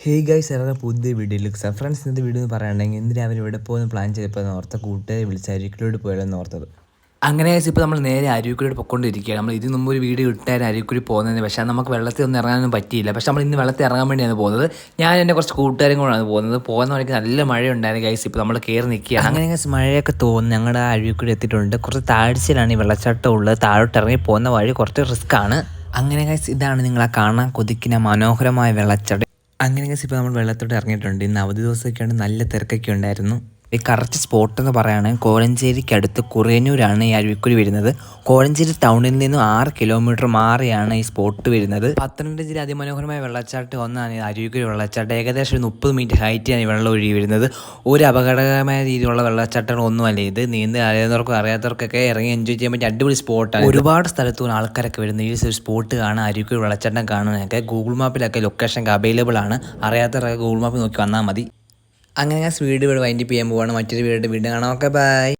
Hey guys എല്ലാവരും പുതിയ വീഡിയോയിലേക്ക് ഫ്രണ്ട്സ് ഇന്നത്തെ വീഡിയോ എന്ന് പറയുകയാണെങ്കിൽ ഇന്ന് രാവിലെ ഇവിടെ പോകുന്ന പ്ലാൻ ചെയ്തപ്പോൾ ഓർത്ത കൂട്ടുകാരെ വിളിച്ച് അരീക്കലോട് പോയാലെന്ന് ഓർത്തത്. അങ്ങനെ ഗൈസ് ഇപ്പോൾ നമ്മൾ നേരെ അരീക്കലോട് പൊയ്ക്കൊണ്ടിരിക്കുകയാണ്. നമ്മൾ ഇതിന് മുമ്പ് ഒരു വീഡിയോ ഇട്ടായിരുന്നു അരീക്കലോട് പോകുന്നതിന്. പക്ഷേ നമുക്ക് വെള്ളത്തിൽ ഒന്നും ഇറങ്ങാനൊന്നും പറ്റിയില്ല. പക്ഷേ നമ്മൾ ഇന്ന് വെള്ളത്തിൽ ഇറങ്ങാൻ വേണ്ടിയാണ് പോകുന്നത്. ഞാൻ എൻ്റെ കുറച്ച് കൂട്ടുകാരും കൂടെയാണ് പോകുന്നത്. പോകുന്ന വഴിക്ക് നല്ല മഴയുണ്ടായിരുന്നു ഗൈസ്. ഇപ്പോൾ നമ്മൾ കയറി നിൽക്കുകയാണ്. അങ്ങനെ ഗൈസ് മഴയൊക്കെ തോന്നുന്നു ഞങ്ങളുടെ അരീക്കലോട് എത്തിയിട്ടുണ്ട്. കുറച്ച് താഴ്ചയിലാണ് ഈ വെള്ളച്ചാട്ടം ഉള്ളത്. താഴോട്ട് ഇറങ്ങി പോകുന്ന വഴി കുറച്ച് റിസ്ക് ആണ്. അങ്ങനെ ഗൈസ് ഇതാണ് നിങ്ങളെ കാണാൻ കൊതിക്കുന്ന മനോഹരമായ വെള്ളച്ചാട്ടം. അങ്ങനെ ഗൈസ് ഇപ്പോൾ നമ്മൾ വെള്ളത്തോട്ട് ഇറങ്ങിയിട്ടുണ്ട്. ഇന്ന് അവധി ദിവസമൊക്കെയാണ്, നല്ല തിരക്കൊക്കെ ഉണ്ടായിരുന്നു. ഈ കറക്റ്റ് സ്പോട്ട് എന്ന് പറയുകയാണെങ്കിൽ കോഴഞ്ചേരിക്കടുത്ത് കുറേനൂരാണ് ഈ അരുവിക്കുഴി വരുന്നത്. കോഴഞ്ചേരി ടൗണിൽ നിന്നും 6 കിലോമീറ്റർ മാറിയാണ് ഈ സ്പോട്ട് വരുന്നത്. പത്തനംതിട്ട ജില്ല അതിമനോഹരമായ വെള്ളച്ചാട്ടം ഒന്നാണ് ഈ അരുവിക്കുഴി വെള്ളച്ചാട്ടം. ഏകദേശം ഒരു 30 മീറ്റർ ഹൈറ്റിലാണ് ഈ വെള്ളം ഒഴുകി വരുന്നത്. ഒരു അപകടകരമായ രീതിയിലുള്ള വെള്ളച്ചാട്ടങ്ങളൊന്നുമല്ല ഇത്. നീന്തി അറിയാത്തവർക്കും അറിയാത്തവർക്കൊക്കെ ഇറങ്ങി എൻജോയ് ചെയ്യാൻ പറ്റിയ അടിപൊളി സ്പോട്ടാണ്. ഒരുപാട് സ്ഥലത്തുനിന്ന് ആൾക്കാരൊക്കെ വരുന്നത് ഈ ഒരു സ്പോട്ട് കാണാൻ, അരുവിക്കുഴി വെള്ളച്ചാട്ടം കാണാനൊക്കെ. ഗൂഗിൾ മാപ്പിലൊക്കെ ലൊക്കേഷൻ അവൈലബിൾ ആണ്. അറിയാത്തവരൊക്കെ ഗൂഗിൾ മാപ്പ് നോക്കി വന്നാൽ മതി. അങ്ങനെ ഞാൻ വീഡിയോ ഇവിടെ വൈൻഡപ്പ് ചെയ്യാൻ പോവാണ്. മറ്റൊരു വീഡിയോ കാണാം. Okay bye.